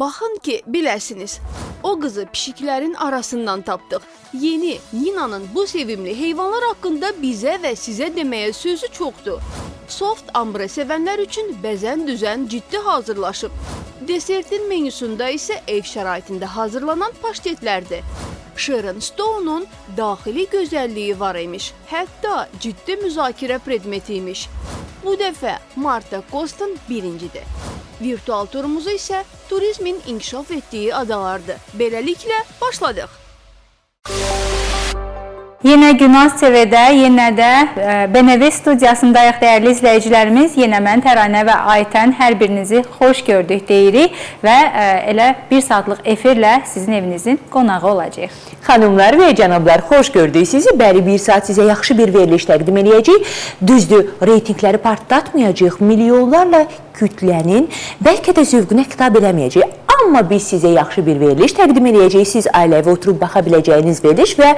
Baxın ki, biləsiniz, o qızı pişiklərin arasından tapdıq. Yeni Ninanın bu sevimli heyvanlar haqqında bizə və sizə deməyə sözü çoxdur. Soft ambre sevənlər üçün bəzən-düzən ciddi hazırlaşıb. Desertin menüsündə isə ev şəraitində hazırlanan paştetlərdir. Sharon Stone'un daxili gözəlliyi var imiş, hətta ciddi müzakirə predmeti imiş. Bu dəfə Marta Kost'un birincidir. Virtual turumuzu isə turizmin inkişaf etdiyi adalardır. Beləliklə, başladıq. Yenə Günah TV'də, yenə də BNV studiyasındayıq dəyərli izləyicilərimiz. Yenə mən Təranə və Aytən hər birinizi xoş gördük deyirik və elə bir saatlıq efirlə sizin evinizin qonağı olacaq. Xanımlar və cənablar, xoş gördük sizi. Bəli, bir saat sizə yaxşı bir veriliş təqdim edəcəyik. Düzdür, reytingləri partlatmayacaq, milyonlarla kütlənin bəlkə də zövqünə xitab eləməyəcək. Amma biz sizə yaxşı bir veriliş təqdim edəcəyik. Siz ailəvi oturub baxa biləcəyiniz veriliş və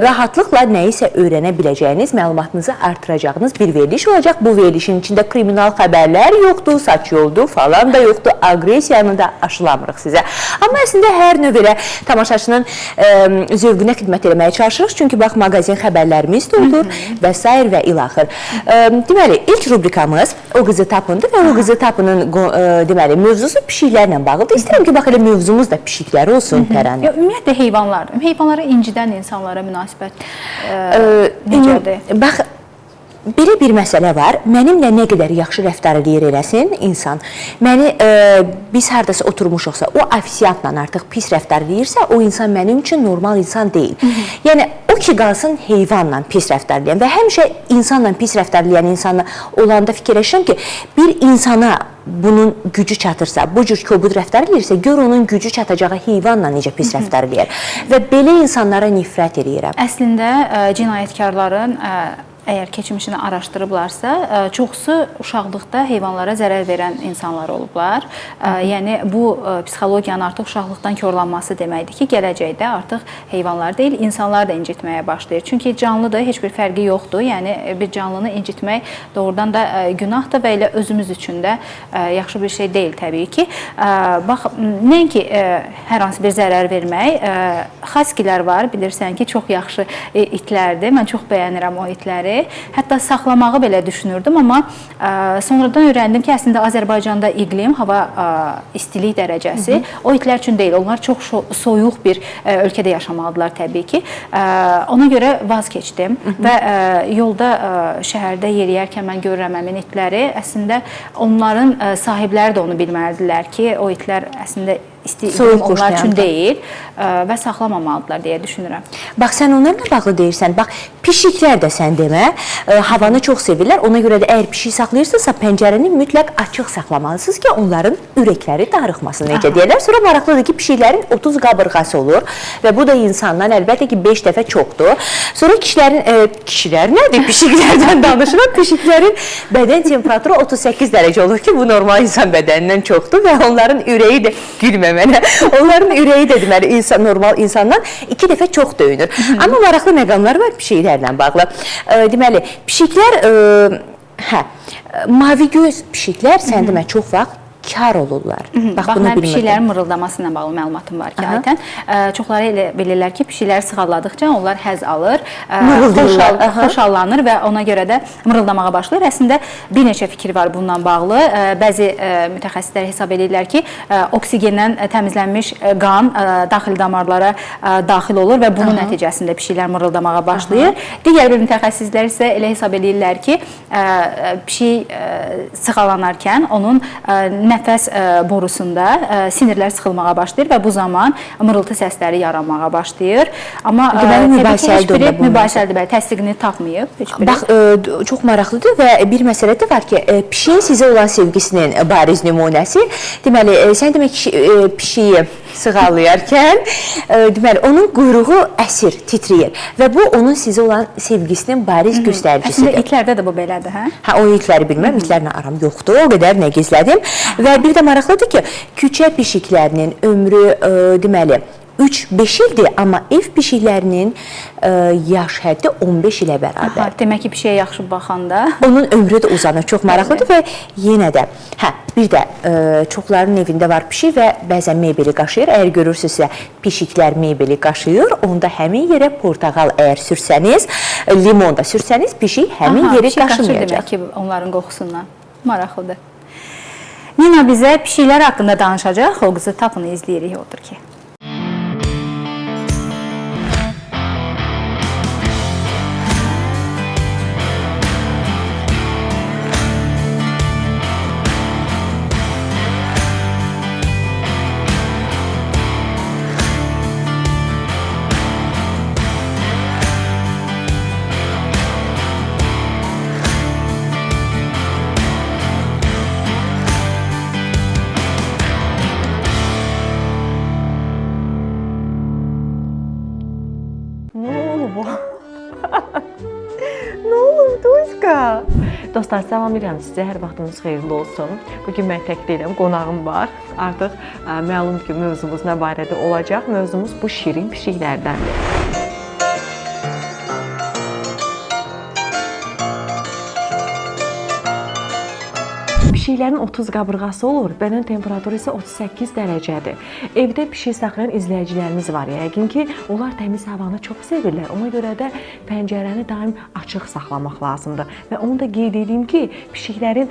rahatlıqla nəyisə öyrənə biləcəyiniz, məlumatınızı artıracağınız bir veriliş olacaq. Bu verilişin içində kriminal xəbərlər yoxdur, saç yoldu falan da yoxdur, aqressiyanı da aşılamırıq sizə. Amma əslində hər növ elə tamaşaçının zövqünə xidmət eləməyə çalışırıq. Çünki bax, mağazin xəbərlərimiz də olur və s. və ilaxır. Deməli, ilk rubrikamız O Qızı Tapındı və O Qızı Tapının deməli, mövzusu pişiklərlə bağlıdır. İstəyirəm ki, bax, elə mövzumuz da pişikləri olsun, Tərənə. Ümumiyyətlə, heyvanlardır. Heyvanlara incidən insanlara münasibət necədir? Bax, belə bir məsələ var. Mənimlə nə qədər yaxşı rəftar edir eləsin insan. Məni biz haradasa oturmuşuqsa, o ofisiantla artıq pis rəftar edirsə, o insan mənim üçün normal insan deyil. Yəni, o ki qalsın heyvanla pis rəftar edən və həmişə insanla pis rəftar edən insanla olanda fikirləşirəm ki, bir insana bunun gücü çatırsa, bu cür kobud rəftar edirsə, gör onun gücü çatacağı heyvanla necə pis rəftar edir. Və belə insanlara nifrət edirəm. Əslində, cinayətkarların əgər keçmişini araşdırıblarsa, çoxsu uşaqlıqda heyvanlara zərər verən insanlar olublar. Yəni, bu psixologiyanın artıq uşaqlıqdan korlanması deməkdir ki, gələcəkdə artıq heyvanlar deyil, insanlar da incitməyə başlayır. Çünki canlıdır, heç bir fərqi yoxdur. Yəni, bir canlını incitmək doğrudan da günahdır və elə özümüz üçün də yaxşı bir şey deyil təbii ki. Bax, nəinki hər hansı bir zərər vermək, xaskilər var, bilirsən ki, çox yaxşı itlərdir. Mən çox bəyənirəm o itləri. Hətta saxlamağı belə düşünürdüm, amma sonradan öyrəndim ki, əslində Azərbaycanda iqlim, hava istilik dərəcəsi o itlər üçün deyil. Onlar çox soyuq bir ölkədə yaşamalıdırlar təbii ki. Ona görə vaz keçdim və yolda şəhərdə yeriyərkən mən görürəm həmin itləri. Əslində onların sahibləri də onu bilməlidirlər ki, o itlər əslində iqlim onlar üçün deyil və saxlamamalıdırlar deyə düşünürəm. Bax, sən onlarla bağlı deyirsən. Bax, pişiklər də sən demə, havanı çox sevirlər. Ona görə də əgər pişik saxlayırsınızsa, pəncərəni mütləq açıq saxlamalısınız ki, onların ürəkləri darıxmasın, necə deyirlər. Sonra maraqlıdır ki, pişiklərin 30 qabırğası olur və bu da insandan əlbəttə ki, 5 dəfə çoxdur. Sonra kişilər nədir? Pişiklərdən danışırıq. Pişiklərin bədən temperaturu 38 dərəcə olur ki, bu normal insan bədənindən çoxdur və onların ürəyi də gülmə mənə. Onların ürəyi də deməli, normal insandan 2 dəfə çox döyünür. Amma maraqlı məqamlar var pişiklərlə bağlı. Deməli, pişiklər, mavi göz pişiklər sən demə çox vaxt kar olurlar. Bax, mən pişiklərin mırıldaması ilə bağlı məlumatım var ki, Aytən. Çoxları elə bilirlər ki, pişikləri sığalladıqca onlar həz alır, xoşallanır və ona görə də mırıldamağa başlayır. Əslində, bir neçə fikir var bununla bağlı. Bəzi mütəxəssislər hesab edirlər ki, oksigendən təmizlənmiş qan daxili damarlara daxil olur və bunun nəticəsində pişiklər mırıldamağa başlayır. Digər bir mütəxəssislər isə elə hesab edirlər ki, pişik sığalanarkən onun nəfəs borusunda sinirlər sıxılmağa başlayır və bu zaman mırıltı səsləri yaranmağa başlayır. Amma mübahisəlidir, təsdiqini tapmayıb. Bax, çox maraqlıdır və bir məsələ də var ki, pişiyin sizə olan sevgisinin bariz nümunəsi, deməli, sən demək pişiyi sığallayarkən, deməli, onun quyruğu əsir, titriyir və bu, onun sizə olan sevgisinin bariz göstəricisidir. Əslində, itlərdə də bu belədir, hə? Hə, o itləri bilməm, itlərlə aram yoxdur, o qədər nə gizlədim. Və bir də maraqlıdır ki, küçə pişiklərinin ömrü, deməli, 3-5 ildir, amma ev pişiklərinin yaş həddi 15 ilə bərabər. Demək ki, pişiyə yaxşı baxanda Onun ömrü də uzanır, çox maraqlıdır və yenə də, bir də çoxlarının evində var pişik və bəzən mebeli qaşıyır. Əgər görürsünüzsə, pişiklər mebeli qaşıyır, onda həmin yerə portağal əgər sürsəniz, limon da sürsəniz, pişik həmin yeri qaşımayacaq. Demək ki, onların qoxusundan. Maraqlıdır. Nina bizə pişiklər haqqında danışacaq. O qızı tapını izləyirik, odur ki. Dostlar, salam edirəm sizə, hər vaxtınız xeyirli olsun. Bugün mən tək deyiləm, qonağım var. Artıq məlum ki, mövzumuz nə barədə olacaq? Mövzumuz bu şirin pişiklərdəndir. Pişiklərin 30 qabırğası olur, bədən temperaturu isə 38 dərəcədir. Evdə pişik saxlayan izləyicilərimiz var. Yəqin ki, onlar təmiz havanı çox sevirlər. Ona görə də pəncərəni daim açıq saxlamaq lazımdır. Və onu da qeyd edeyim ki, pişiklərin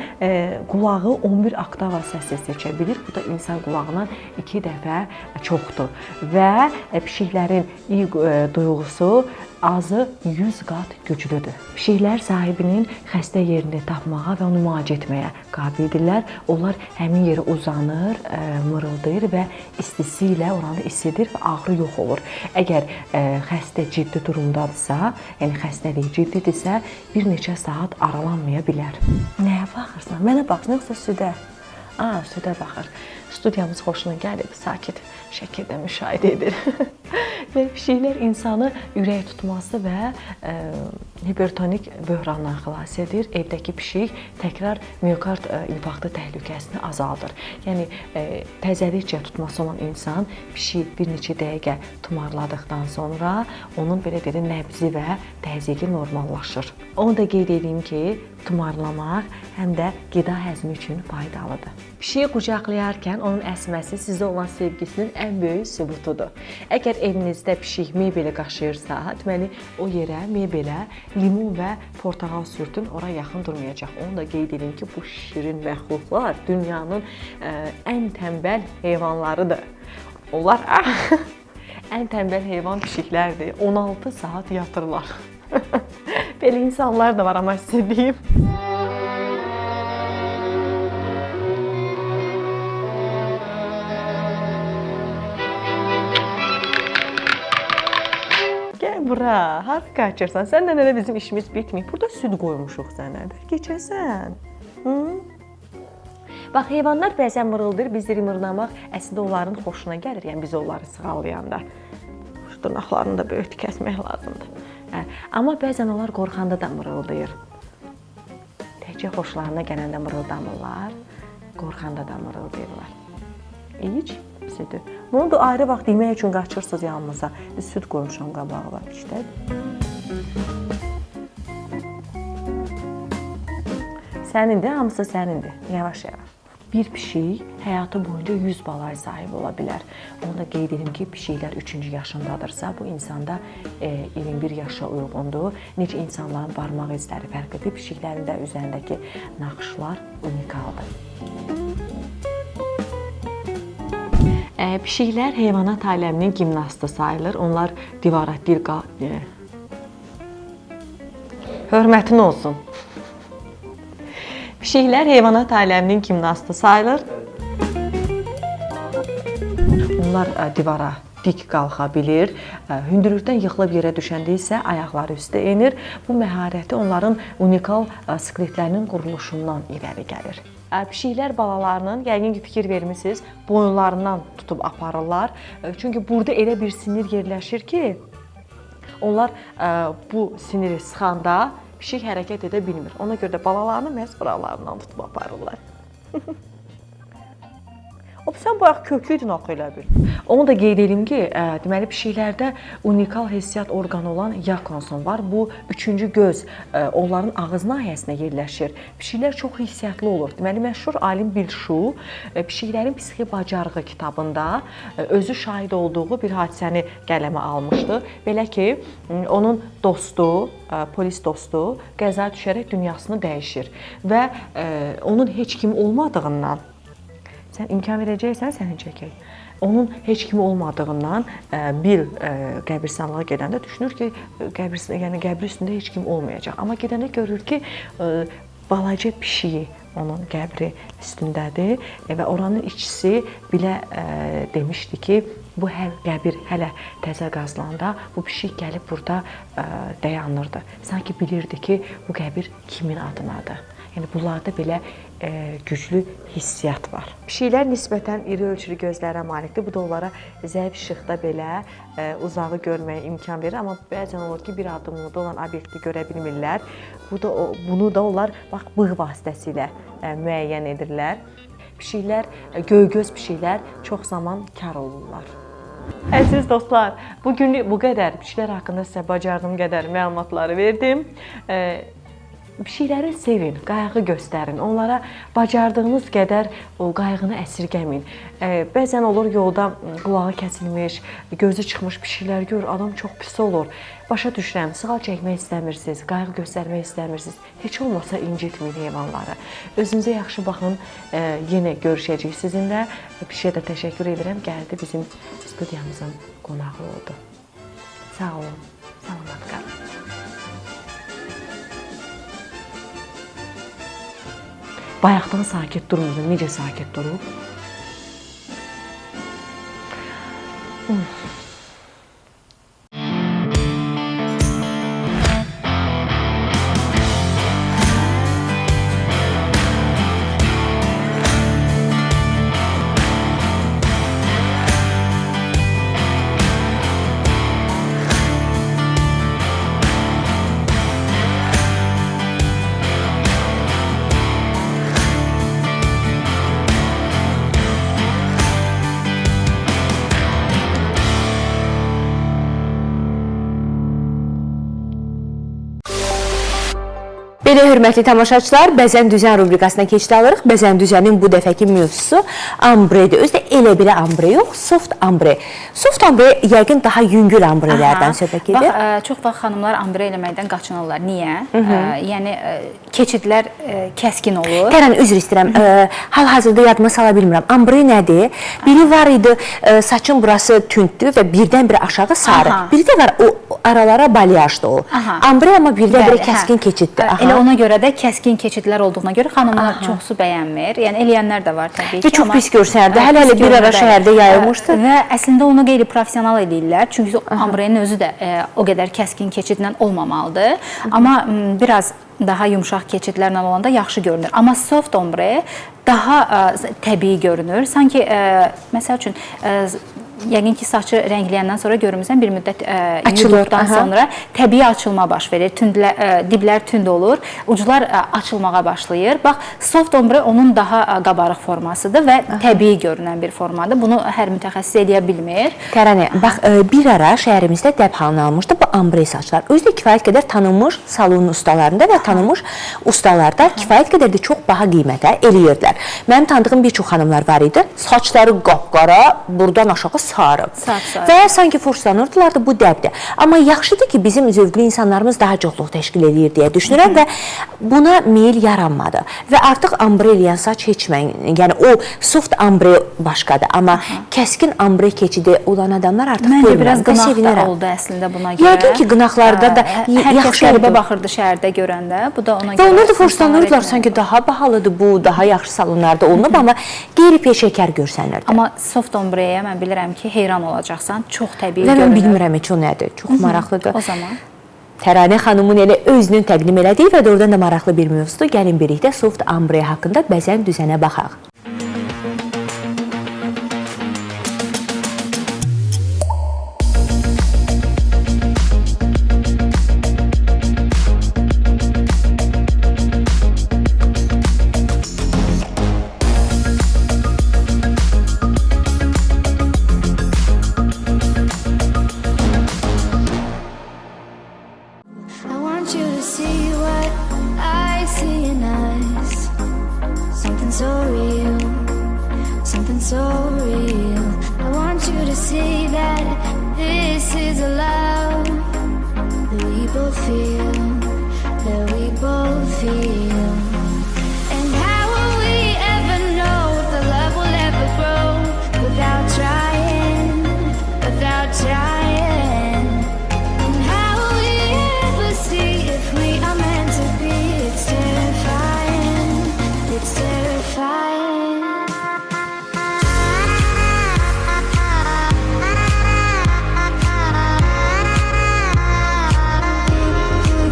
qulağı 11 oktava səsi seçə bilir. Bu da insan qulağından 2 dəfə çoxdur. Və pişiklərin iyi duyğusu azı 100 qat güclüdür. Pişiklər sahibinin xəstə yerini tapmağa və onu müalicə etməyə qabildirlər. Onlar həmin yerə uzanır, mırıldayır və istisi ilə oranı isidir və ağrı yox olur. Əgər xəstə ciddi durumdadırsa, yəni xəstəlik ciddidirsə, bir neçə saat aralanmaya bilər. Nəyə baxırsan? Mənə baxsın, yoxsa südə? Südə baxır. Studiyamız xoşuna gəlib, sakit şəkildə müşahidə edir. Və pişiklər insanı ürək tutması və hipertonik böhrandan xilas edir. Evdəki pişik təkrar miokard infarktı təhlükəsini azaldır. Yəni təzəlikcə tutması olan insan pişik bir neçə dəqiqə tumarladıqdan sonra onun belə deyək nəbzi və təzyiqi normallaşır. Onu da qeyd edeyim ki, tumarlamaq həm də qida həzmi üçün faydalıdır. Pişiyi qucaqlayarkən onun əsməsi sizə olan sevgisinin ən böyük sübutudur. Əgər evinizdə pişik mebeli qaşıyırsa, deməli o yerə, mebelə limon və portağal sürtün, ora yaxın durmayacaq. Onu da qeyd edin ki, bu şirin məxluqlar dünyanın ən tənbəl heyvanlarıdır. Onlar ən tənbəl heyvan pişiklərdir. 16 saat yatırlar. Belə insanlar da var, amma sizə deyim. Gəl bura, hara qaçırsan? Səndən elə bizim işimiz bitməyib. Burada süd qoymuşuq sənə. Keçəsən. Bax, heyvanlar bəzən mırıldır, bizləri mırlamaq əslində onların xoşuna gəlir. Yəni biz onları sığallayanda. Dırnaqlarını da böyük kəsmək lazımdır. Amma bəzən onlar qorxanda da mırıldayır. Təkcə xoşlarına gələndə mırıldamırlar, qorxanda da mırıldayırlar. İç südü. Bunu da ayrı vaxt yemək üçün qaçırsınız yanımıza. Biz süd qoymuşam qabağa işte. Sənindir, hamısı sənindir. Yavaş-yavaş. Bir pişik həyatı boyunca 100 balaya sahib ola bilər. Onu da qeyd edim ki, pişiklər 3-cü yaşındadırsa, bu insanda 21 yaşa uyğundur. Necə insanların barmaq izləri fərqlidir, pişiklərin də üzərindəki naxışlar unikaldır. Pişiklər heyvanat aləminin gimnastı sayılır. Onlar divara dil hörmətin olsun. Pişiklər heyvanat aləminin gimnastı sayılır. Onlar divara dik qalxa bilir. Hündürlükdən yıxılıb yerə düşəndə isə ayaqları üstə enir. Bu məharəti onların unikal skeletlərinin quruluşundan irəli gəlir. Pişiklər balalarının, yəqin ki, fikir vermisiniz, boyunlarından tutub aparırlar. Çünki burada elə bir sinir yerləşir ki, onlar bu siniri sıxanda pişik hərəkət edə bilmir. Ona görə də balalarını məhz buralarından tutub aparırlar. O sən bayaq köklüydün axı elə bil. Onu da qeyd edim ki, deməli pişiklərdə unikal hissiyyat orqanı olan yakonson var. Bu üçüncü göz onların ağız nahiyəsində yerləşir. Pişiklər çox hissiyatlı olur. Deməli məşhur alim Bill Shu Pişiklərin psixi bacarığı kitabında özü şahid olduğu bir hadisəni qələmə almışdı. Belə ki, onun dostu, polis dostu qəzaya düşərək dünyasını dəyişir və onun heç kim olmadığından sən imkan verəcəksən, səni çəkək. Onun heç kimi olmadığından bir qəbirstanlığa gedəndə düşünür ki, qəbir üstündə heç kim olmayacaq. Amma gedəndə görür ki, balaca pişiyi onun qəbri üstündədir və oranın işçisi bilə demişdi ki, bu qəbir hələ təzə qazılanda bu pişik gəlib burada dayanırdı. Sanki bilirdi ki, bu qəbir kimin adınadır. Yəni bunlarda belə güclü hissiyat var. Pişiklər nisbətən iri ölçülü gözlərə malikdir. Bu da onlara zəif işıqda belə uzağı görməyə imkan verir. Amma bəzən olur ki, bir addımlıqda olan obyekti görə bilmirlər. Bunu da onlar bax bığ vasitəsilə müəyyən edirlər. Pişiklər, göygöz pişiklər çox zaman kar olurlar. Əziz dostlar, bu günlük bu qədər. Pişiklər haqqında sizə bacardığım qədər məlumatları verdim. Pişikləri sevin, qayğı göstərin. Onlara bacardığınız qədər o qayğını əsirgəməyin. Bəzən olur yolda qulağı kəsilmiş, gözü çıxmış pişiklər görür, adam çox pis olur. Başa düşürəm, sığal çəkmək istəmirsiniz, qayğı göstərmək istəmirsiniz. Heç olmasa incitməyin heyvanları. Özünüzə yaxşı baxın. Yenə görüşəcəyik sizinlə. Pişiyə də təşəkkür edirəm. Gəldi bizim studiyamızın qonağı oldu. Sağ olun, salamat qalın. Bayaqdan sakit durmadı. Necə sakit durub? Belə hörmətli tamaşaçılar, Bəzən Düzən rubrikasına keçid alırıq. Bəzən Düzənin bu dəfəki mövzusu ambredir. Özdə elə belə ambre yox, soft ambre. Soft ambre yəqin daha yüngül ambrelərdən söhbət edir. Bax, çox vaxt xanımlar ambre eləməkdən qaçınırlar. Niyə? Yəni keçidlər kəskin olur. Tərən, üzr istəyirəm, hal-hazırda yadıma sala bilmirəm. Ambre nədir? Biri var idi, saçın burası tündür və birdən-birə aşağı sarı. Biri də var, o aralara balyajdır o. Ambre amma birdən-birə kəskin keçiddir. Elə ona görə də kəskin keçidlər olduğuna görə xanımlar çoxsu bəyənmir. Yəni eləyənlər də var təbii ki. Və çox pis görsənirdi. Hələ bir ara şəhərdə yayılmışdı. Və əslində onu qeyri-professional eləyirlər. Çünki ambrenin özü də o qədər kəskin keçidlə olmamalıdır. Amma biraz daha yumşaq keçidlərlə olanda yaxşı görünür. Amma soft ombre daha təbii görünür. Sanki məsəl üçün yəqin ki, saçı rəngləyəndən sonra görmüsən, bir müddət yuduqdan sonra təbii açılma baş verir. Diblər tünd olur, uclar açılmağa başlayır. Bax, soft ombre onun daha qabarıq formasıdır və təbii görünən bir formadır. Bunu hər mütəxəssis eləyə bilmir. Tərənə, bax, bir ara şəhərimizdə dəb halını almışdı bu ambre saçlar. Özü də kifayət qədər tanınmış salon ustalarında və tanınmış ustalarda kifayət qədər də çox baha qiymətə eləyirdilər. Mənim tanıdığım bir çox xanımlar var idi. Saçları qapqara, buradan aşağı sarı. Və sanki forslanırdılar da bu dəbdə. Amma yaxşıdır ki, bizim zövqlü insanlarımız daha çoxluq təşkil edir deyə düşünürəm və buna meyil yaranmadı. Və artıq ambre eləyən saç heç mən, yəni o soft ambre başqadır. Amma kəskin ambre keçidi olan adamlar artıq görmürəm. Məncə biraz qınaq da oldu əslində buna görə. Yəqin ki, qınaqlarda da yaxşı qəribə baxırdı şəhərdə görəndə. Bu da ona görə. Və onlar da forslanırdılar. Sanki daha bahalıdır bu, daha yaxşı salonlarda olunub, amma qeyri-peşəkar görsənirdi. Amma soft ombreyə mən bilirəm ki, heyran olacaqsan. Çox təbii görünür. Və mən bilmirəm heç o nədir. Çox maraqlıdır. O zaman Təranə xanımın elə özünün təqdim elədiyi və doğrudan da maraqlı bir mövzudur. Gəlin birlikdə soft ambre haqqında Bəzən Düzənə baxaq. see what I see in us. Something so real, something so real. I want you to see that this is a love that we both feel, that we both feel. And how will we ever know if the love will ever grow without trying, without trying? And how will we ever see if we are meant to be? It's terrifying, it's terrifying.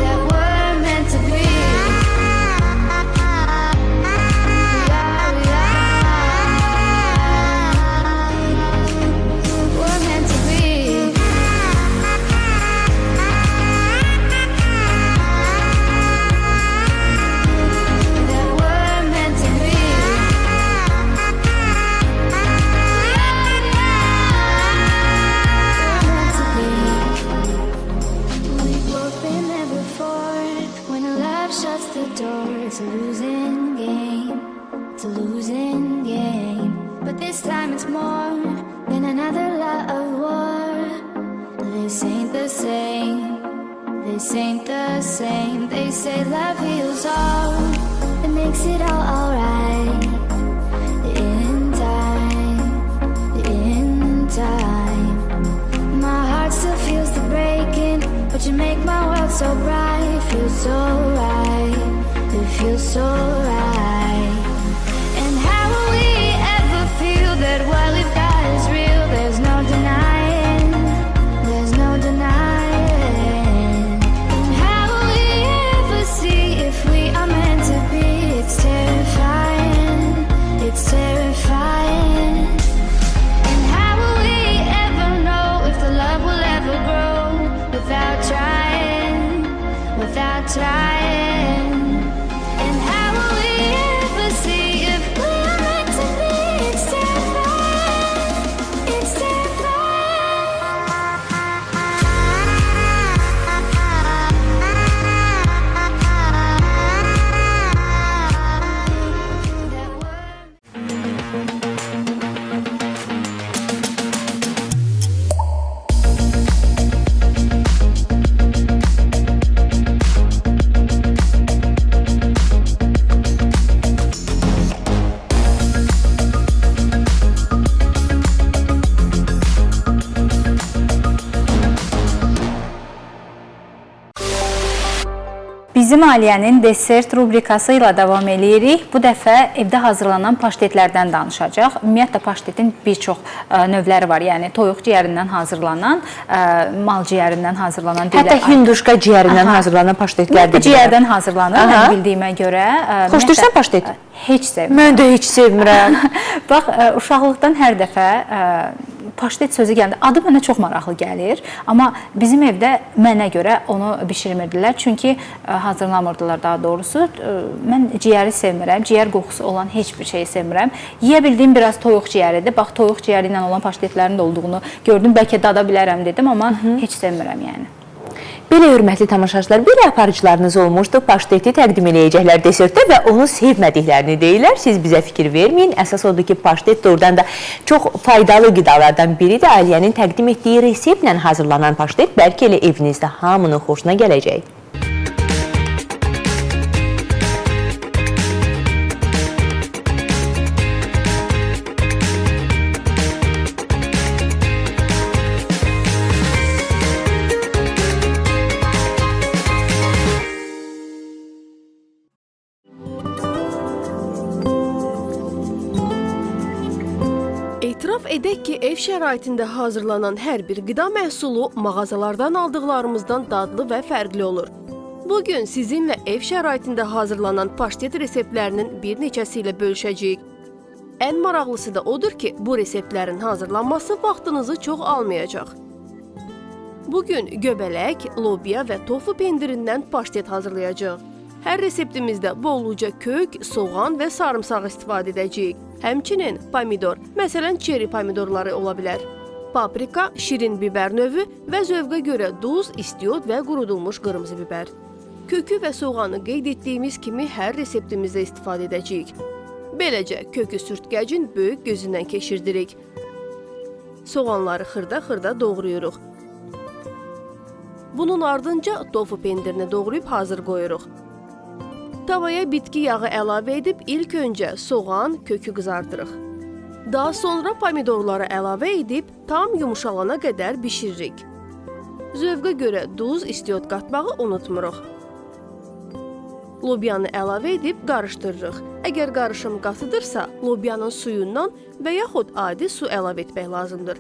That we're meant to be. We're meant to be. That we're meant to be. We've both been there before. When a love shuts the door, it's a losing game. It's a losing game. But this time it's more than another love war. This ain't the same. This ain't the same. They say love heals all. It makes it all alright. In time. In time. My heart still feels the breaking, but you make my world so bright. Feels so right, it feels so right. And how will we ever feel that what we've got is real? There's no denying, there's no denying. And how will we ever see if we are meant to be? It's terrifying, it's terrifying. And how will we ever know if the love will ever grow without trying, without trying? And how will we ever see if we are meant to be? It's terrifying, it's terrifying. Bizim Aliyenin desert rubrikası ilə davam edirik. Bu dəfə evdə hazırlanan paştetlərdən danışacaq. Ümumiyyətlə paştetin bir çox növləri var. Yəni toyuq ciyərindən hazırlanan, mal ciyərindən hazırlanan. Hətta hinduşka ciyərindən hazırlanan paştetlər də var. Ciyərdən hazırlanır, mən bildiyimə görə. Xoşdursan paştet? Heç sevmirəm. Mən də heç sevmirəm. Bax, uşaqlıqdan hər dəfə paştet sözü gəlir. Adı mənə çox maraqlı gəlir, amma bizim evdə mənə görə onu bişirmirdilər. Çünki hazırlamırdılar daha doğrusu. Mən ciyəri sevmirəm. Ciyər qoxusu olan heç bir şeyi sevmirəm. Yeyə bildiyim biraz toyuq ciyəridir. Bax, toyuq ciyəri ilə olan paştetlərin də olduğunu gördüm. Bəlkə dada bilərəm dedim, amma heç sevmirəm yəni. Belə hörmətli tamaşaçılar, belə aparıcılarınız olmuşdu. Paşteti təqdim edəcəklər desertdə və onu sevmədiklərini deyirlər. Siz bizə fikir verməyin. Əsas odur ki, paştet doğrudan da çox faydalı qidalardan biridir. Aliyenin təqdim etdiyi reseptlə hazırlanan paştet bəlkə elə evinizdə hamının xoşuna gələcək. Etiraf edək ki, ev şəraitində hazırlanan hər bir qida məhsulu mağazalardan aldıqlarımızdan dadlı və fərqli olur. Bugün sizinlə ev şəraitində hazırlanan paştet reseptlərinin bir neçəsi ilə bölüşəcəyik. Ən maraqlısı da odur ki, bu reseptlərin hazırlanması vaxtınızı çox almayacaq. Bugün göbələk, lobya və tofu pendirindən paştet hazırlayacağıq. Hər reseptimizdə bolluca kök, soğan və sarımsaq istifadə edəcəyik. Həmçinin pomidor, məsələn çeri pomidorları ola bilər. Paprika, şirin bibər növü və zövqə görə duz, istiot və qurudulmuş qırmızı bibər. Kökü və soğanı qeyd etdiyimiz kimi hər reseptimizdə istifadə edəcəyik. Beləcə, kökü sürtkəcin böyük gözündən keçirdirik. Soğanları xırda-xırda doğrayırıq. Bunun ardınca tofu pendirini doğrayıb hazır qoyuruq. Tavaya bitki yağı əlavə edib ilk öncə soğan, kökü qızardırıq. Daha sonra pomidorları əlavə edib tam yumuşalana qədər bişiririk. Zövqə görə duz, istiot qatmağı unutmuruq. Lobyanı əlavə edib qarışdırırıq. Əgər qarışım qatıdırsa, lobyanın suyundan və yaxud adi su əlavə etmək lazımdır.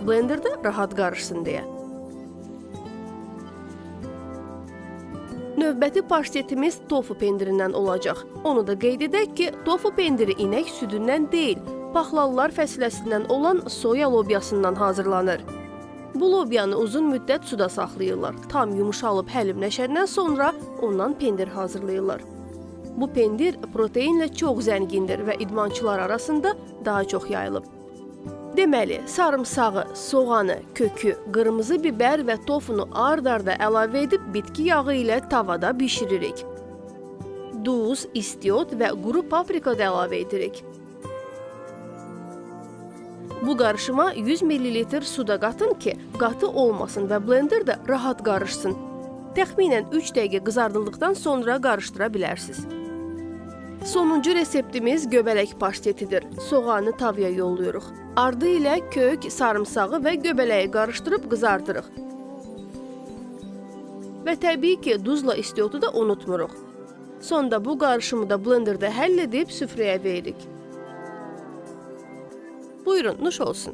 Blenderda rahat qarışsın deyə. Növbəti paştetimiz tofu pendirindən olacaq. Onu da qeyd edək ki, tofu pendiri inək südündən deyil, paxlallar fəsiləsindən olan soya lobyasından hazırlanır. Bu lobyanı uzun müddət suda saxlayırlar. Tam yumuşalıb həlimləşəndən sonra ondan pendir hazırlayırlar. Bu pendir proteinlə çox zəngindir və idmançılar arasında daha çox yayılıb. Deməli, sarımsağı, soğanı, kökü, qırmızı biber və tofunu ard-arda əlavə edib bitki yağı ilə tavada bişiririk. Duz, istiot və quru paprika da əlavə edirik. Bu qarışıma 100 ml suda qatın ki, qatı olmasın və blenderda rahat qarışsın. Təxminən 3 dəqiqə qızardıldıqdan sonra qarışdıra bilərsiniz. Sonuncu reseptimiz göbələk paştetidir. Soğanı tavaya yollayırıq. Ardı ilə kök, sarımsağı və göbələyi qarışdırıb qızardırıq. Və təbii ki, duzla istiotu da unutmuruq. Sonda bu qarışımı da blenderda həll edib süfrəyə veririk. Buyurun, nuş olsun.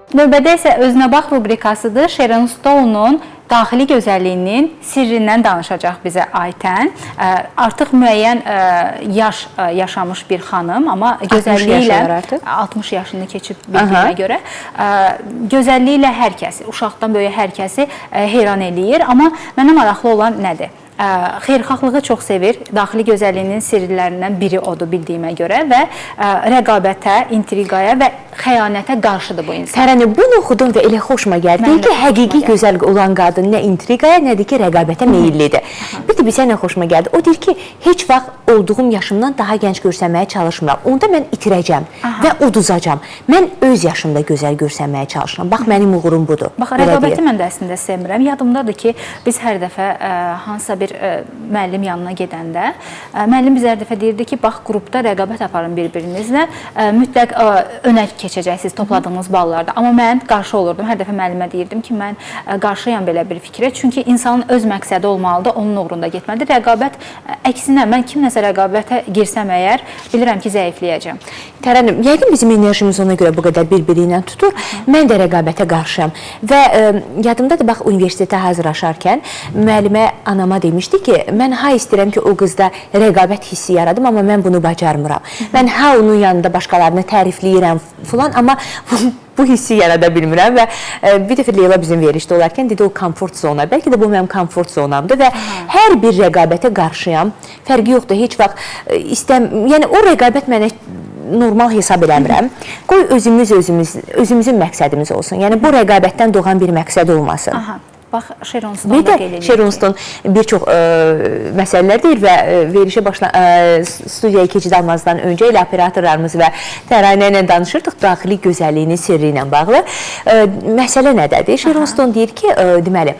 Növbədə isə Özünə bax rubrikasıdır. Sharon Stone'un daxili gözəlliyinin sirrindən danışacaq bizə Aytən. Artıq müəyyən yaş yaşamış bir xanım, amma gözəlliyi ilə 60 yaşını keçib bildiyimə görə gözəlliyi ilə hər kəsi, uşaqdan böyüyə hər kəsi heyran eləyir. Amma mənə maraqlı olan nədir? Xeyirxahlığı çox sevir. Daxili gözəlliyinin sirlərindən biri odur bildiyimə görə və rəqabətə, intriqaya və xəyanətə qarşıdır bu insan. Tərəni, bunu oxudum və elə xoşuma gəldi. Deyir ki, həqiqi gözəl olan qadın nə intriqaya, nədir ki, rəqabətə meyillidir. Bir də bizə nə xoşuma gəldi. O deyir ki, heç vaxt olduğum yaşımdan daha gənc görsənməyə çalışmıram. Onda mən itirəcəm və uduzacam. Mən öz yaşımda gözəl görsənməyə çalışıram. Bax, mənim uğurum budur. Bax, rəqabəti mən də əslində sevmirəm. Yadımdadır ki, biz hər dəfə hansısa bir müəllim yanına gedəndə, müəllim bizə hər dəfə deyirdi ki, bax, qrupda rəqabət aparın bir-birinizlə, mütləq önə keçəcəksiniz topladığınız ballarda. Amma mən qarşı olurdum. Hər dəfə müəllimə deyirdim ki, mən qarşıyam belə bir fikrə. Çünki insanın öz məqsədi olmalıdır, onun uğrunda getməlidir. Rəqabət, əksinə, mən kimləsə rəqabətə girsəm əgər, bilirəm ki, zəifləyəcəm. Tərənim, yəqin bizim enerjimiz ona görə bu qədər bir-biri ilə tutur. Mən də rəqabətə qarşıyam. Və yadımdadır, bax, universitetə hazırlaşarkən müəllimə anama demişdi ki, mən istəyirəm ki, o qızda rəqabət hissi yaradım, amma mən bunu bacarmıram. Mən onun yanında başqalarını tərifləyirəm filan, amma bu hissi yarada bilmirəm və bir dəfə Leyla bizim verişdə olarkən dedi o komfort zona. Bəlkə də bu mənim komfort zonamdır və hər bir rəqabətə qarşıyam. Fərqi yoxdur, heç vaxt yəni o rəqabət mənə normal hesab eləmirəm. Qoy özümüzün məqsədimiz olsun. Yəni bu rəqabətdən doğan bir məqsəd olmasın. Bax, Sharon Stone da qeyd edir. Sharon Stone bir çox məsələlər deyir və verişə studiyaya keçid almazdan öncə elə operatorlarımız və Təranə ilə danışırdıq daxili gözəlliyinin sirri ilə bağlı. Məsələ nədədir? Sharon Stone deyir ki, deməli,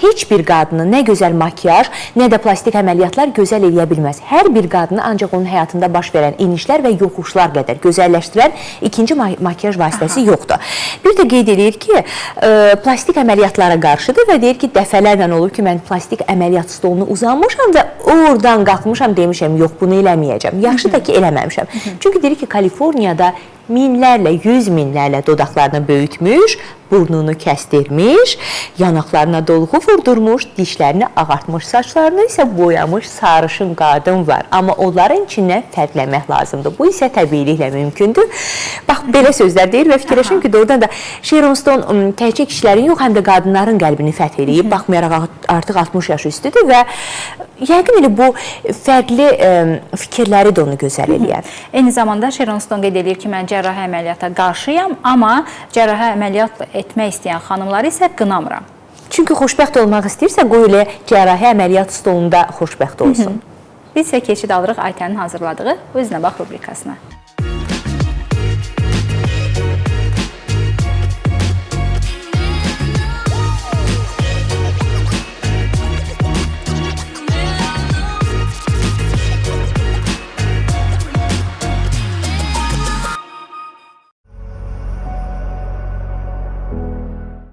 heç bir qadını nə gözəl makyaj, nə də plastik əməliyyatlar gözəl eləyə bilməz. Hər bir qadını ancaq onun həyatında baş verən inişlər və yoxuşlar qədər gözəlləşdirən ikinci makyaj vasitəsi yoxdur. Bir də qeyd edir ki, plastik əməliyyatlara qarşıdır və deyir ki, dəfələrlə olub ki, mən plastik əməliyyat stoluna uzanmışam və oradan qalxmışam, demişəm, yox, bunu eləməyəcəm. Yaxşı da ki, eləməmişəm. Çünki deyir ki, Kaliforniyada minlərlə, 100 minlərlə dodaqlarını böyütmüş, burnunu kəsdirmiş, yanaqlarına dolğu vurdurmuş, dişlərini ağartmış, saçlarını isə boyamış sarışın qadın var. Amma onların içindən fərqlənmək lazımdır. Bu isə təbiiliklə mümkündür. Bax, belə sözlər deyir və fikirləşim ki, doğrudan da Sharon Stone təkcə kişilərin yox, həm də qadınların qəlbini fəth edib, baxmayaraq artıq 60 yaş üstüdür və yəqin elə bu fərqli fikirləri də onu gözəl eləyər. Eyni zamanda Sharon Stone qeyd edir ki, mən cərrahi əməliyyata qarşıyam, amma cərrahi əməliyyat etmək istəyən xanımları isə qınamıram. Çünki xoşbəxt olmaq istəyirsə, qoy elə cərrahi əməliyyat stolunda xoşbəxt olsun. Biz isə keçid alırıq Aytənin hazırladığı Özünə bax rubrikasına.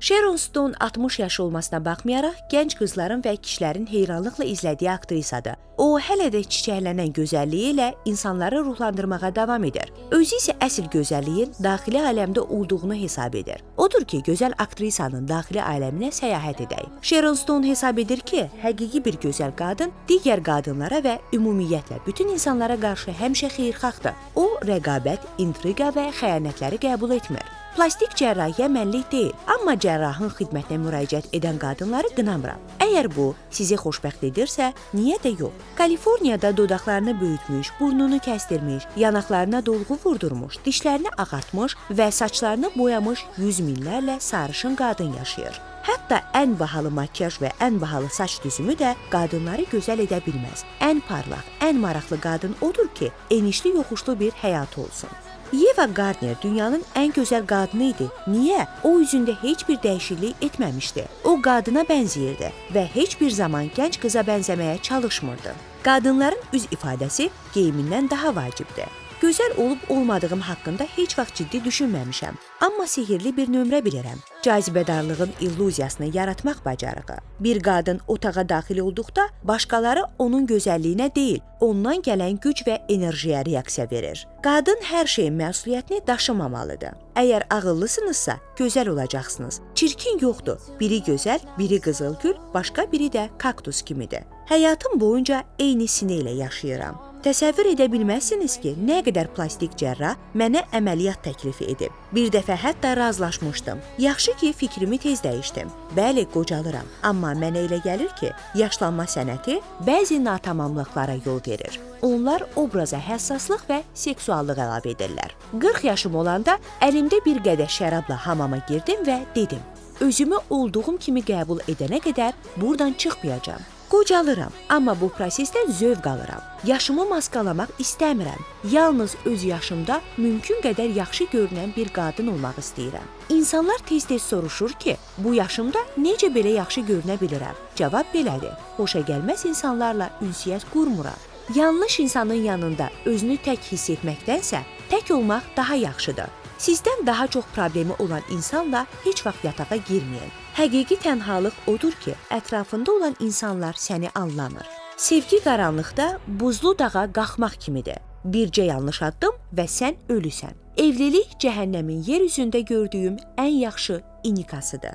Sharon Stone 60 yaşı olmasına baxmayaraq, gənc qızların və kişilərin heyranlıqla izlədiyi aktrisadır. O, hələ də çiçəklənən gözəlliyi ilə insanları ruhlandırmağa davam edir. Özü isə əsl gözəlliyin daxili aləmdə olduğunu hesab edir. Odur ki, gözəl aktrisanın daxili aləminə səyahət edək. Sharon Stone hesab edir ki, həqiqi bir gözəl qadın digər qadınlara və ümumiyyətlə bütün insanlara qarşı həmişə xeyirxahdır. O, rəqabət, intriqa və xəyanətləri qəbul etmir. Plastik cərrahiyyə mənlik deyil, amma cərrahın xidmətinə müraciət edən qadınları qınamıram. Əgər bu sizi xoşbəxt edirsə, niyə də yox? Kaliforniyada dodaqlarını böyütmüş, burnunu kəsdirmiş, yanaqlarına dolğu vurdurmuş, dişlərini ağartmış və saçlarını boyamış 100 minlərlə sarışın qadın yaşayır. Hətta ən bahalı makyaj və ən bahalı saç düzümü də qadınları gözəl edə bilməz. Ən parlaq, ən maraqlı qadın odur ki, enişli yoxuşlu bir həyatı olsun. Eva Gardner dünyanın ən gözəl qadını idi. Niyə? O üzündə heç bir dəyişiklik etməmişdi. O qadına bənzəyirdi və heç bir zaman gənc qıza bənzəməyə çalışmırdı. Qadınların üz ifadəsi geyimindən daha vacibdir. Gözəl olub-olmadığım haqqında heç vaxt ciddi düşünməmişəm. Amma sihirli bir nömrə bilirəm. Cazibədarlığın illüziyasını yaratmaq bacarığı. Bir qadın otağa daxil olduqda başqaları onun gözəlliyinə deyil, ondan gələn güc və enerjiyə reaksiya verir. Qadın hər şeyin məsuliyyətini daşımamalıdır. Əgər ağıllısınızsa, gözəl olacaqsınız. Çirkin yoxdur. Biri gözəl, biri qızılgül, başqa biri də kaktus kimidir. Həyatım boyunca eyni sinə ilə yaşayıram. Təsəvvür edə bilməzsiniz ki, nə qədər plastik cərrah mənə əməliyyat təklifi edib. Bir dəfə hətta razılaşmışdım. Yaxşı ki, fikrimi tez dəyişdim. Bəli, qocalıram. Amma mənə elə gəlir ki, yaşlanma sənəti bəzi natamamlıqlara yol verir. Onlar obraza həssaslıq və seksuallıq əlavə edirlər. 40 yaşım olanda əlimdə bir qədəh şərabla hamama girdim və dedim, özümü olduğum kimi qəbul edənə qədər buradan çıxmayacağam. Qocalıram, amma bu prosesdən zövq alıram. Yaşımı maskalamaq istəmirəm. Yalnız öz yaşımda mümkün qədər yaxşı görünən bir qadın olmaq istəyirəm. İnsanlar tez-tez soruşur ki, bu yaşımda necə belə yaxşı görünə bilirəm? Cavab belədir. Xoşagəlməz insanlarla ünsiyyət qurmuram. Yanlış insanın yanında özünü tək hiss etməkdənsə, tək olmaq daha yaxşıdır. Sizdən daha çox problemi olan insanla heç vaxt yatağa girməyin. Həqiqi tənhalıq odur ki, ətrafında olan insanlar səni anlamır. Sevgi qaranlıqda buzlu dağa qalxmaq kimidir. Bircə yanlış addım və sən ölüsən. Evlilik cəhənnəmin yer üzündə gördüyüm ən yaxşı inikasıdır.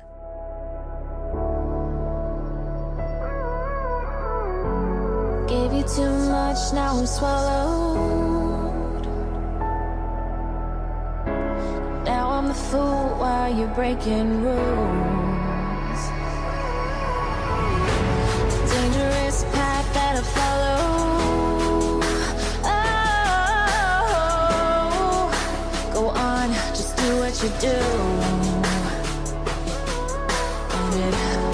Gave you too much, now I'm swallowed. Now I'm the fool while you're breaking rules. Dangerous path that I follow. Oh, go on, just do what you do. And it hurts.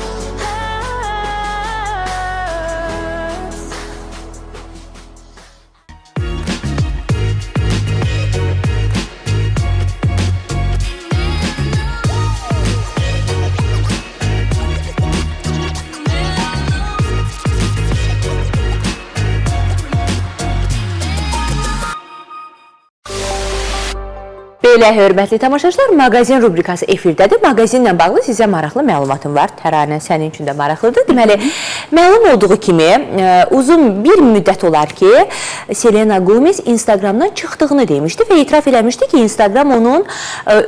Belə, hörmətli tamaşaçılar, mağazin rubrikası efirdədir. Mağazinlə bağlı sizə maraqlı məlumatım var. Təranə, sənin üçün də maraqlıdır. Deməli, məlum olduğu kimi, uzun bir müddət olar ki, Selena Gomez Instagramdan çıxdığını demişdi və etiraf eləmişdi ki, Instagram onun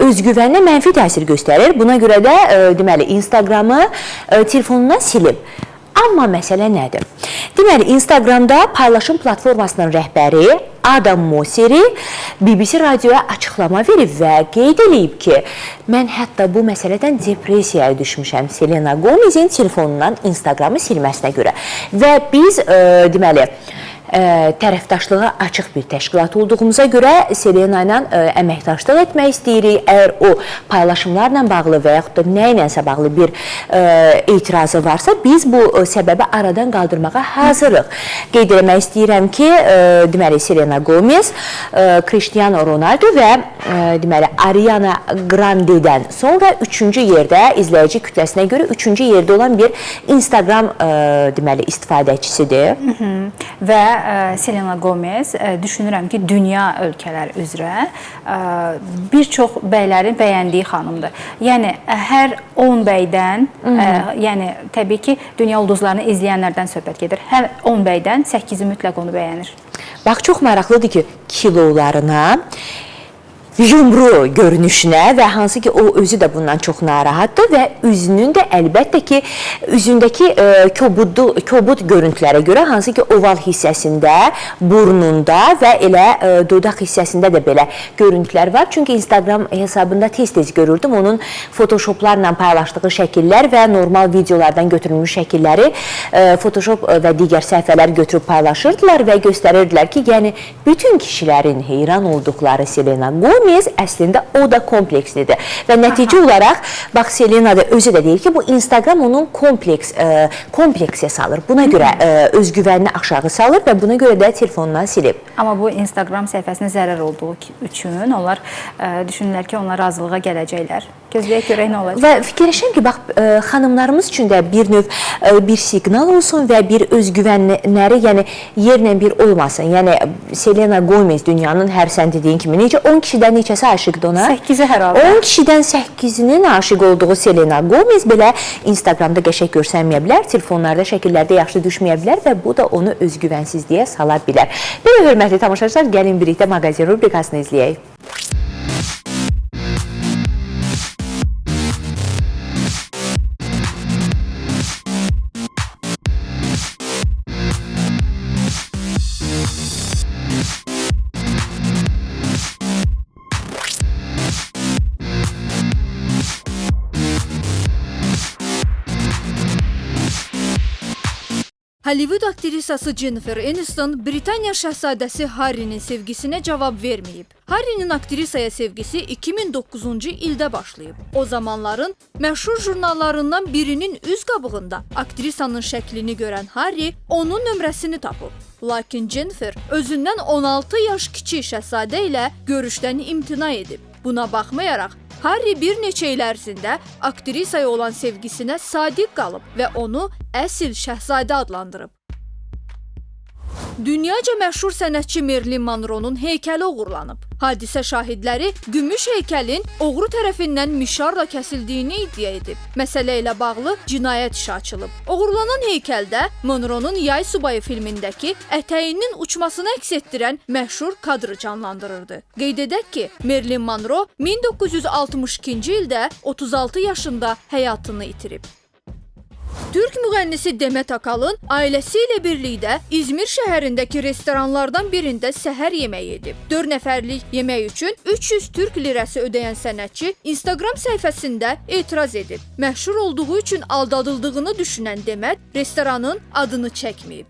özgüvəninə mənfi təsir göstərir. Buna görə də, deməli, Instagramı telefonundan silib. Amma məsələ nədir? Deməli, Instagramda paylaşım platformasının rəhbəri Adam Mosseri BBC radioya açıqlama verib və qeyd edib ki, mən hətta bu məsələdən depressiyaya düşmüşəm Selena Gomez'in telefonundan Instagramı silməsinə görə. Və biz, deməli, tərəfdaşlığa açıq bir təşkilat olduğumuza görə Selena ilə əməkdaşlıq etmək istəyirik. Əgər o paylaşımlarla bağlı və yaxud da nə ilənsə bağlı bir etirazı varsa, biz bu səbəbi aradan qaldırmağa hazırıq. Qeyd etmək istəyirəm ki, deməli, Selena Gomez, Cristiano Ronaldo və deməli, Ariana Grande'dən sonra 3-cü yerdə, izləyici kütləsinə görə 3-cü yerdə olan bir Instagram deməli, istifadəçisidir. Və Selena Gomez düşünürəm ki, dünya ölkələri üzrə bir çox bəylərin bəyəndiyi xanımdır. Yəni, hər 10 bəydən, yəni təbii ki, dünya ulduzlarını izləyənlərdən söhbət gedir. Hər 10 bəydən 8-i mütləq onu bəyənir. Bax, çox maraqlıdır ki, kilolarına, yumru görünüşünə və hansı ki, o özü də bundan çox narahatdır və üzünün də əlbəttə ki, üzündəki kobud görüntülərə görə, hansı ki, oval hissəsində, burnunda və elə dodaq hissəsində də belə görüntülər var. Çünki Instagram hesabında tez-tez görürdüm onun photoshoplarla paylaşdığı şəkillər və normal videolardan götürülmüş şəkilləri photoshop və digər səhifələr götürüb paylaşırdılar və göstərirdilər ki, yəni bütün kişilərin heyran olduqları Selena Gomez əslində o da komplekslidir. Və nəticə olaraq, bax, Selena da özü də deyir ki, bu Instagram onun kompleksiya salır. Buna görə özgüvənini aşağı salır və buna görə də telefonundan silib. Amma bu Instagram səhifəsinə zərər olduğu üçün onlar düşünürlər ki, onlar razılığa gələcəklər. Gözləyək görək nə olacaq. Və fikirləşəm ki, bax, xanımlarımız üçün də bir növ bir siqnal olsun və bir özgüvənləri, yəni yerlə bir olmasın. Yəni, Selena Gomez dünyanın hər sən dediyin kimi, necə 10 kişidən neçəsi aşıqdır ona? 8-i hər halda. 10 kişidən 8-inin aşıq olduğu Selena Gomez belə Instagramda qəşəng görsənməyə bilər, telefonlarda, şəkillərdə yaxşı düşməyə bilər və bu da onu özgüvənsizliyə sala bilər. Belə, hörmətli tamaşaçılar, gəlin birlikdə mağazin rubrikasını izləyək. Hollywood aktrisası Jennifer Aniston Britaniya şahzadəsi Harry'nin sevgisinə cavab verməyib. Harry'nin aktrisaya sevgisi 2009-cu ildə başlayıb. O zamanların məşhur jurnallarından birinin üz qabığında aktrisanın şəklini görən Harry onun nömrəsini tapıb. Lakin Jennifer özündən 16 yaş kiçik şahzadə ilə görüşdən imtina edib. Buna baxmayaraq, Harry bir neçə il ərzində aktrisaya olan sevgisinə sadiq qalıb və onu əsl şahzadə adlandırıb. Dünyaca məşhur sənətçi Marilyn Monroe'nun heykəli oğurlanıb. Hadisə şahidləri gümüş heykəlin oğru tərəfindən mişarla kəsildiyini iddia edib. Məsələ ilə bağlı cinayət işi açılıb. Oğurlanan heykəldə Monroe'nun Yay Subayı filmindəki ətəyinin uçmasını əks etdirən məşhur kadrı canlandırırdı. Qeyd edək ki, Marilyn Monroe 1962-ci ildə 36 yaşında həyatını itirib. Türk müğənnisi Demet Akalın ailəsi ilə birlikdə İzmir şəhərindəki restoranlardan birində səhər yeməyi edib. 4 nəfərlik yemək üçün 300 türk lirəsi ödəyən sənətçi Instagram səhifəsində etiraz edib. Məşhur olduğu üçün aldadıldığını düşünən Demet restoranın adını çəkməyib.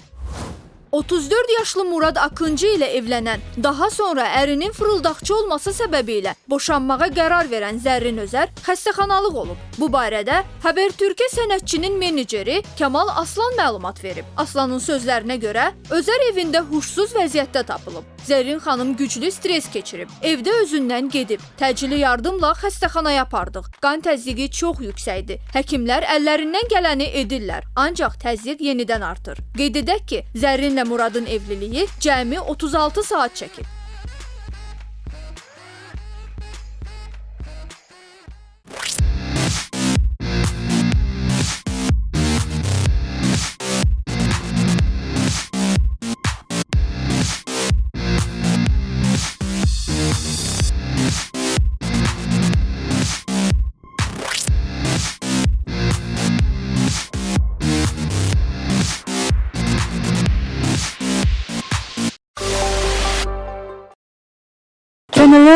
34 yaşlı Murad Akıncı ilə evlənən, daha sonra ərinin fırıldaqçı olması səbəbilə boşanmağa qərar verən Zərrin Özər xəstəxanalıq olub. Bu barədə Habertürkə sənətçinin meneceri Kəmal Aslan məlumat verib. Aslanın sözlərinə görə Özər evində huşsuz vəziyyətdə tapılıb. Zərrin xanım güclü stres keçirib. Evdə özündən gedib. Təcili yardımla xəstəxanaya apardıq. Qan təzyiqi çox yüksəkdir. Həkimlər əllərindən gələni edirlər. Ancaq təzyiq yenidən artır. Qeyd edək ki, Zərrinlə Muradın evliliyi cəmi 36 saat çəkib.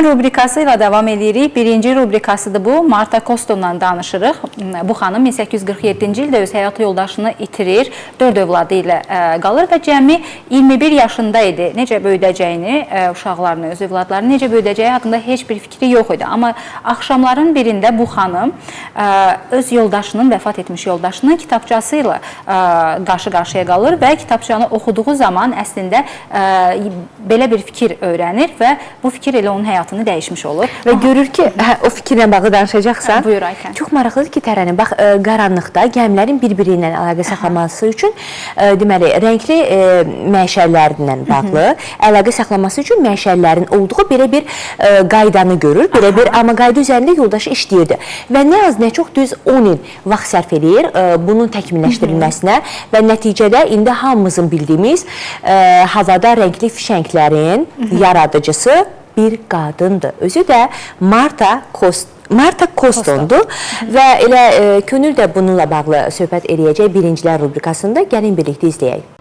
rubrikası ilə davam edirik. Birinci rubrikasıdır bu. Marta Kostonla danışırıq. Bu xanım 1847-ci ildə öz həyat yoldaşını itirir. 4 övladı ilə qalır və cəmi 21 yaşında idi. Necə böyüdəcəyini, uşaqlarını, öz övladlarını necə böyüdəcəyi haqqında heç bir fikri yox idi. Amma axşamların birində bu xanım öz yoldaşının, vəfat etmiş yoldaşının kitabçası ilə qarşı-qarşıya qalır və kitabçanı oxuduğu zaman əslində belə bir fikir öyrənir və bu fikir elə onun həyatını dəyişmiş olur. Və görür ki, o fikirlə bağlı danışacaqsan. Buyur Aykan. Çox maraqlıdır ki, Tərənin, bax, qaranlıqda gəmilərin bir-biri ilə əlaqə saxlaması üçün, deməli, rəngli məşəllərlə bağlı əlaqə saxlaması üçün məşəllərin olduğu belə bir qaydanı görür. Belə bir, amma qayda üzərində yoldaşı işləyirdi. Və nə az, nə çox düz 10 il vaxt sərf edir bunun təkmilləşdirilməsinə və nəticədə indi hamımızın bildiyimiz havada rəngli fişənglərin yaradıcısı bir qadındır. Özü də Marta Kostondur və elə könül də bununla bağlı söhbət eləyəcək birincilər rubrikasında. Gəlin birlikdə izləyək.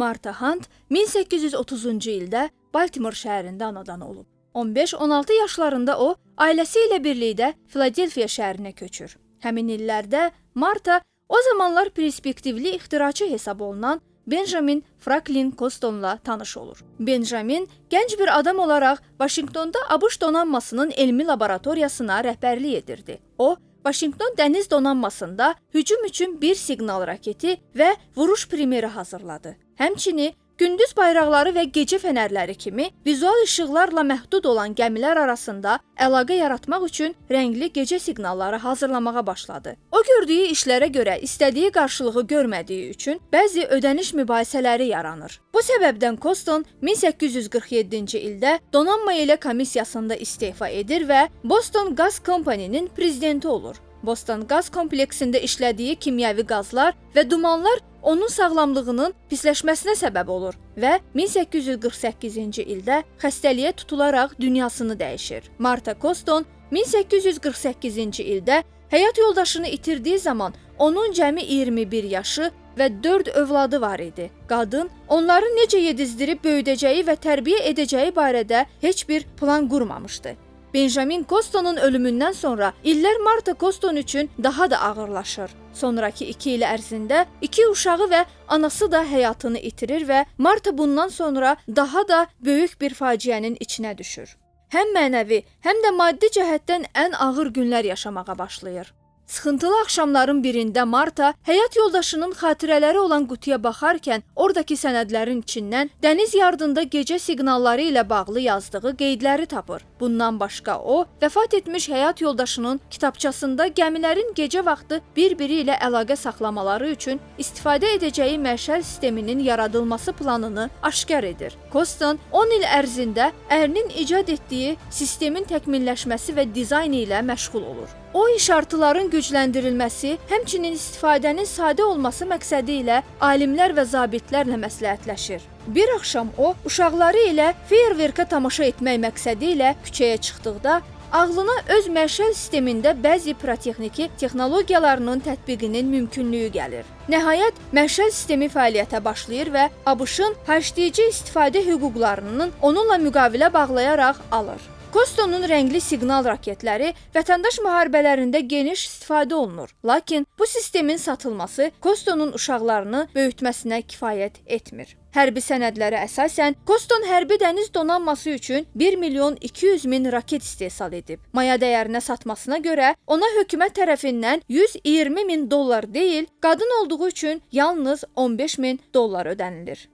Marta Hunt 1830-cu ildə Baltimore şəhərində anadan olub. 15-16 yaşlarında o, ailəsi ilə birlikdə Filadelfiya şəhərinə köçür. Həmin illərdə Marta o zamanlar perspektivli ixtiraçı hesab olunan Benjamin Franklin Kostonla tanış olur. Benjamin gənc bir adam olaraq Vaşinqtonda ABŞ donanmasının elmi laboratoriyasına rəhbərlik edirdi. O, Vaşinqton dəniz donanmasında hücum üçün bir siqnal raketi və vuruş primeri hazırladı. Həmçinin gündüz bayraqları və gecə fənərləri kimi vizual işıqlarla məhdud olan gəmilər arasında əlaqə yaratmaq üçün rəngli gecə siqnalları hazırlamağa başladı. O gördüyü işlərə görə istədiyi qarşılığı görmədiyi üçün bəzi ödəniş mübahisələri yaranır. Bu səbəbdən Koston 1847-ci ildə donanma ilə komissiyasında istefa edir və Boston Gas Company-nin prezidenti olur. Boston Qaz kompleksində işlədiyi kimyəvi qazlar və dumanlar onun sağlamlığının pisləşməsinə səbəb olur və 1848-ci ildə xəstəliyə tutularaq dünyasını dəyişir. Marta Koston 1848-ci ildə həyat yoldaşını itirdiyi zaman onun cəmi 21 yaşı və 4 övladı var idi. Qadın onları necə yedizdirib böyüdəcəyi və tərbiyə edəcəyi barədə heç bir plan qurmamışdı. Benjamin Kostonun ölümündən sonra illər Marta Koston üçün daha da ağırlaşır. Sonrakı 2 il ərzində 2 uşağı və anası da həyatını itirir və Marta bundan sonra daha da böyük bir faciənin içinə düşür. Həm mənəvi, həm də maddi cəhətdən ən ağır günlər yaşamağa başlayır. Sıxıntılı axşamların birində Marta həyat yoldaşının xatirələri olan qutuya baxarkən oradakı sənədlərin içindən dəniz yardında gecə siqnalları ilə bağlı yazdığı qeydləri tapır. Bundan başqa o, vəfat etmiş həyat yoldaşının kitabçasında gəmilərin gecə vaxtı bir-biri ilə əlaqə saxlamaları üçün istifadə edəcəyi məşəl sisteminin yaradılması planını aşkar edir. Koston 10 il ərzində ərinin icad etdiyi sistemin təkmilləşməsi və dizaynı ilə məşğul olur. O, işartıların gücləndirilməsi, həmçinin istifadənin sadə olması məqsədi ilə alimlər və zabitlərlə məsləhətləşir. Bir axşam o, uşaqları ilə feyerverka tamaşa etmək məqsədi ilə küçəyə çıxdıqda, ağlına öz məşəl sistemində bəzi pirotexniki texnologiyalarının tətbiqinin mümkünlüyü gəlir. Nəhayət, məşəl sistemi fəaliyyətə başlayır və ABŞ-ın haşlayıcı istifadə hüquqlarının onunla müqavilə bağlayaraq alır. Kostonun rəngli siqnal raketləri vətəndaş müharibələrində geniş istifadə olunur. Lakin bu sistemin satılması Kostonun uşaqlarını böyütməsinə kifayət etmir. Hərbi sənədlərə əsasən Koston hərbi dəniz donanması üçün 1.200.000 raket istehsal edib. Maya dəyərinə satmasına görə ona hökumət tərəfindən $120.000 deyil, qadın olduğu üçün yalnız $15.000 ödənilir.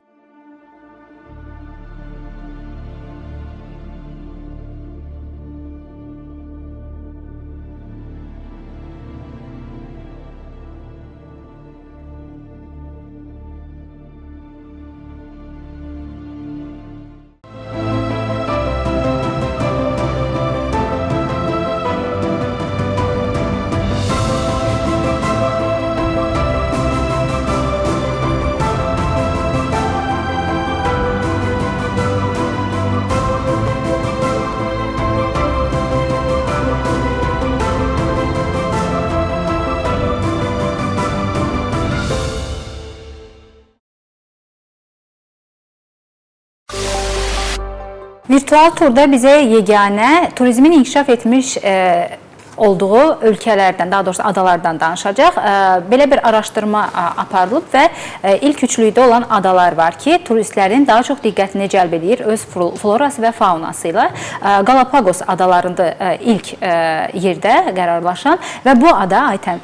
Virtual turda bizə yeganə turizmin inkişaf etmiş olduğu ölkələrdən, daha doğrusu adalardan danışacaq. Belə bir araşdırma aparılıb və ilk üçlükdə olan adalar var ki, turistlərin daha çox diqqətini cəlb edir öz florası və faunası ilə. Galapagos adalarında ilk yerdə qərarlaşan və bu ada Aytən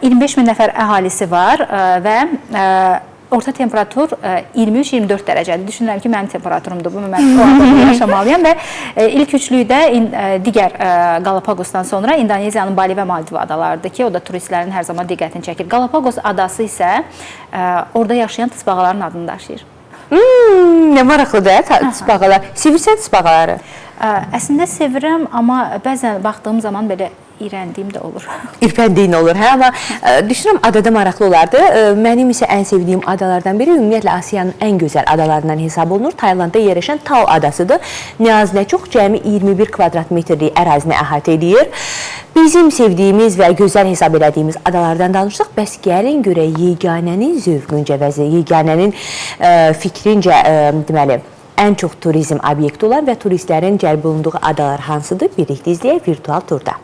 25 min nəfər əhalisi var və orta temperatur 23-24 dərəcədir. Düşünürəm ki, mənim temperaturumdur bu. Mən o adada yaşamalıyam və ilk üçlükdə digər Galapagosdan sonra İndoneziyanın Bali və Maldiv adalarıdır ki, o da turistlərin hər zaman diqqətini çəkir. Galapagos adası isə orada yaşayan tısbağaların adını daşıyır. Nə maraqlıdır, tısbağalar. Sevirsən tısbağaları? Əslində sevirəm, amma bəzən baxdığım zaman belə iğrəndiyim də olur. İrpəndiyin olur, hə? Amma düşünürəm adada maraqlı olardı. Mənim isə ən sevdiyim adalardan biri ümumiyyətlə Asiyanın ən gözəl adalarından hesab olunur. Taylandda yerləşən Tao adasıdır. Nə çox cəmi 21 kvadrat metrlik ərazini əhatə edir. Bizim sevdiyimiz və gözəl hesab elədiyimiz adalardan danışsaq, bəs gəlin görək yeganənin zövqüncə vəzi, yeganənin fikrincə deməli ən çox turizm obyekti olan və turistlərin cəlb olunduğu adalar hansıdır? Birlikdə izləyək virtual turda.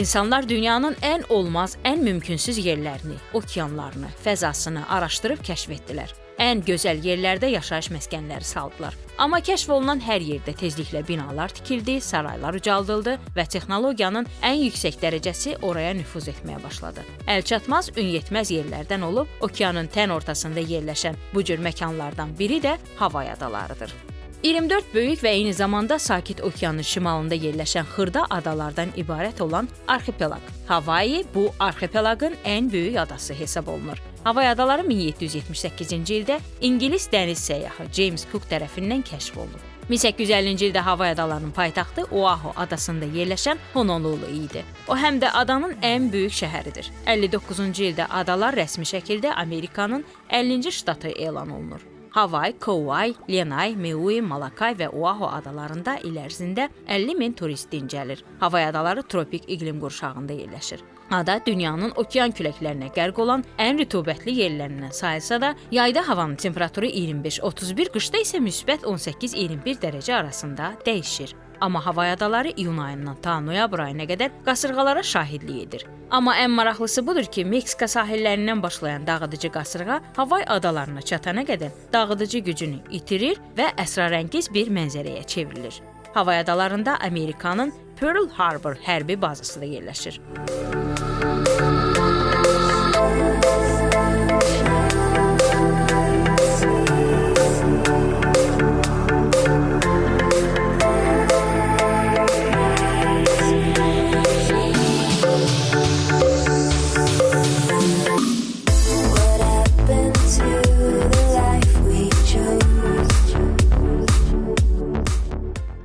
İnsanlar dünyanın ən olmaz, ən mümkünsüz yerlərini, okeanlarını, fəzasını araşdırıb kəşf etdilər. Ən gözəl yerlərdə yaşayış məskənləri saldılar. Amma kəşf olunan hər yerdə tezliklə binalar tikildi, saraylar ucaldıldı və texnologiyanın ən yüksək dərəcəsi oraya nüfuz etməyə başladı. Əlçatmaz, ünyetməz yerlərdən olub, okeanın tən ortasında yerləşən bu cür məkanlardan biri də Havay adalarıdır. 24 böyük və eyni zamanda Sakit Okeanın şimalında yerləşən xırda adalardan ibarət olan arxipelag. Havai bu arxipelagın ən böyük adası hesab olunur. Havay adaları 1778-ci ildə İngilis dəniz səyyahı James Cook tərəfindən kəşf olunub. 1850-ci ildə Havay adalarının paytaxtı Oahu adasında yerləşən Honolulu idi. O həm də adanın ən böyük şəhəridir. 59-cu ildə adalar rəsmi şəkildə Amerikanın 50-ci ştatı elan olunur. Havay, Kauai, Lanai, Maui, Molokai və Oahu adalarında il ərzində 50 min turist dincəlir. Havay adaları tropik iqlim qurşağında yerləşir. Ada dünyanın okean küləklərinə qərq olan ən rütubətli yerlərindən sayılsa da, yayda havanın temperaturu 25-31, qışda isə müsbət 18-21 dərəcə arasında dəyişir. Amma Havay adaları iyun ayından ta noyabr ayına qədər qasırğalara şahidlik edir. Amma ən maraqlısı budur ki, Meksika sahillərindən başlayan dağıdıcı qasırğa Havay adalarına çatana qədər dağıdıcı gücünü itirir və əsrarəngiz bir mənzərəyə çevrilir. Havay adalarında Amerikanın Pearl Harbor hərbi bazası da yerləşir.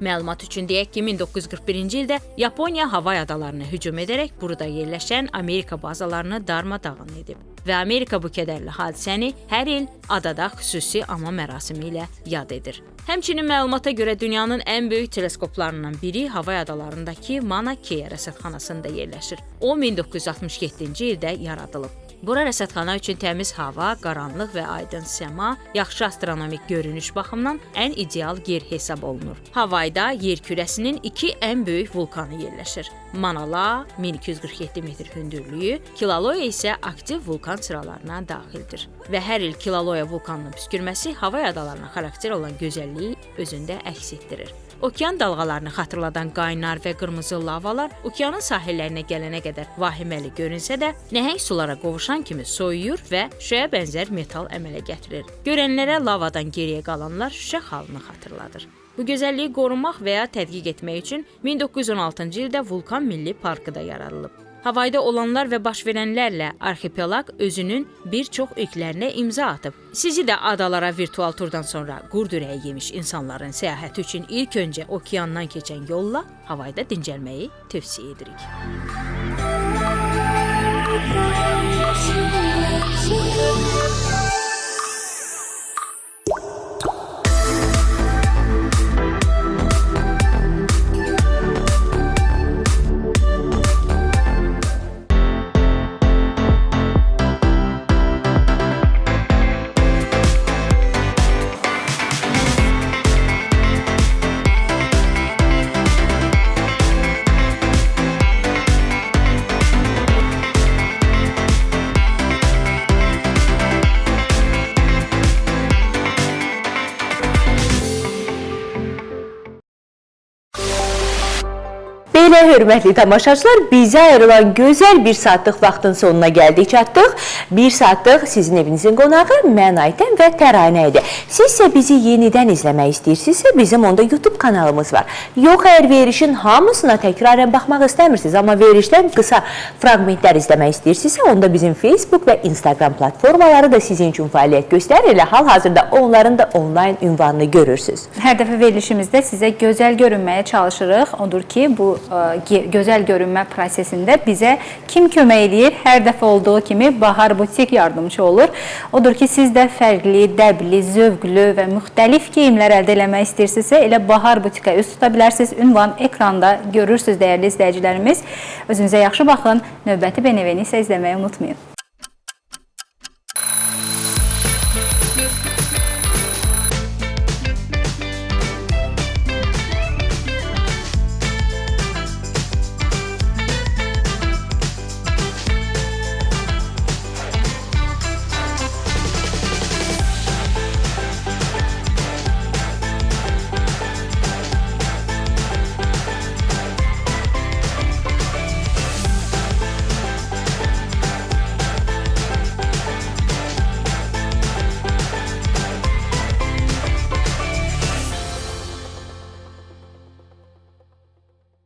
Məlumat üçün deyək ki, 1941-ci ildə Yaponiya Havay adalarına hücum edərək burada yerləşən Amerika bazalarını darmadağın edib. Və Amerika bu kədərli hadisəni hər il adada xüsusi ana mərasimi ilə yad edir. Həmçinin məlumata görə dünyanın ən böyük teleskoplarından biri Havay adalarındakı Mauna Kea rəsədxanasında yerləşir. O 1967-ci ildə yaradılıb. Bura rəsədxana üçün təmiz hava, qaranlıq və aydın səma, yaxşı astronomik görünüş baxımından ən ideal yer hesab olunur. Havayda yer kürəsinin 2 ən böyük vulkanı yerləşir. Mauna Loa 1247 metr hündürlüyü, Kilauea isə aktiv vulkan sıralarına daxildir. Və hər il Kilauea vulkanının püskürməsi Havay adalarına xarakter olan gözəlliyi özündə əks etdirir. Okean dalğalarını xatırladan qaynar və qırmızı lavalar okeanın sahillərinə gələnə qədər vahiməli görünsə də, nəhəng sulara qovuşan kimi soyuyur və şüşəyə bənzər metal əmələ gətirir. Görənlərə lavadan geriyə qalanlar şüşə xalını xatırladır. Bu gözəlliyi qorumaq və ya tədqiq etmək üçün 1916-cı ildə Vulkan Milli Parkı da yaradılıb. Havayda olanlar və baş verənlərlə arxipelaq özünün bir çox ilklərinə imza atıb. Sizi də adalara virtual turdan sonra qurd ürəyi yemiş insanların səyahəti üçün ilk öncə okeandan keçən yolla havayda dincəlməyi tövsiyə edirik. Belə hörmətli tamaşaçılar, bizə ayrılan gözəl bir saatlıq vaxtın sonuna gəldik, çatdıq. Bir saatlıq sizin evinizin qonağı mən Aytən və Təranə idi. Siz isə bizi yenidən izləmək istəyirsinizsə, bizim onda YouTube kanalımız var. Yox, əgər verilişin hamısına təkrarən baxmaq istəmirsiniz, amma verilişdən qısa fraqmentlər izləmək istəyirsinizsə, onda bizim Facebook və Instagram platformaları da sizin üçün fəaliyyət göstərir. Elə hal-hazırda onların da onlayn ünvanını görürsünüz. Hər dəfə verilişimizdə sizə gözəl görünməyə çalışırıq. Odur ki, bu gözəl görünmə prosesində bizə kim kömək eləyir? Hər dəfə olduğu kimi Bahar Butik yardımcı olur. Odur ki, siz də fərqli, dəbli, zövqlü və müxtəlif geyimlər əldə eləmək istəyirsinizsə, elə Bahar Butikə üst tuta bilərsiniz. Ünvan ekranda görürsünüz, dəyərli izləyicilərimiz. Özünüzə yaxşı baxın. Növbəti BNV-ni isə izləməyi unutmayın.